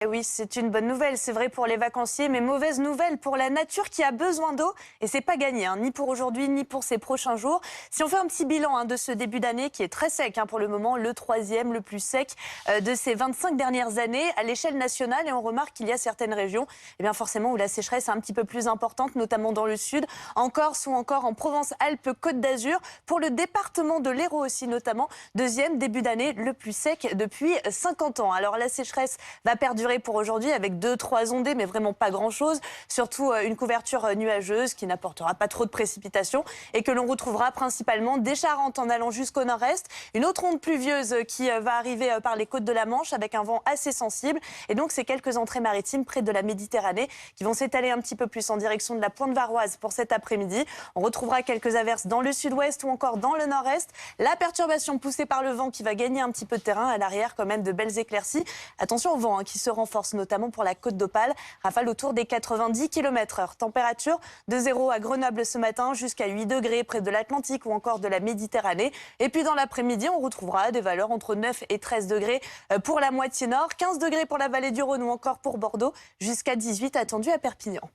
Eh oui, c'est une bonne nouvelle, c'est vrai pour les vacanciers, mais mauvaise nouvelle pour la nature qui a besoin d'eau. Et c'est pas gagné, ni pour aujourd'hui, ni pour ces prochains jours. Si on fait un petit bilan de ce début d'année qui est très sec pour le moment, le troisième le plus sec de ces 25 dernières années à l'échelle nationale. Et on remarque qu'il y a certaines régions, forcément, où la sécheresse est un petit peu plus importante, notamment dans le sud, en Corse ou encore en Provence-Alpes-Côte d'Azur. Pour le département de l'Hérault aussi, notamment, deuxième début d'année le plus sec depuis 50 ans. Alors la sécheresse va perdurer pour aujourd'hui avec 2-3 ondées, mais vraiment pas grand-chose. Surtout une couverture nuageuse qui n'apportera pas trop de précipitations et que l'on retrouvera principalement des Charentes en allant jusqu'au nord-est. Une autre onde pluvieuse qui va arriver par les côtes de la Manche avec un vent assez sensible. Et donc ces quelques entrées maritimes près de la Méditerranée qui vont s'étaler un petit peu plus en direction de la pointe varoise pour cet après-midi. On retrouvera quelques averses dans le sud-ouest ou encore dans le nord-est. La perturbation poussée par le vent qui va gagner un petit peu de terrain à l'arrière, quand même de belles éclaircies. Attention au vent qui se renforce notamment pour la côte d'Opale. Rafale autour des 90 km/h. Température de 0 à Grenoble ce matin jusqu'à 8 degrés près de l'Atlantique ou encore de la Méditerranée. Et puis dans l'après-midi, on retrouvera des valeurs entre 9 et 13 degrés pour la moitié nord, 15 degrés pour la vallée du Rhône ou encore pour Bordeaux, jusqu'à 18 attendus à Perpignan.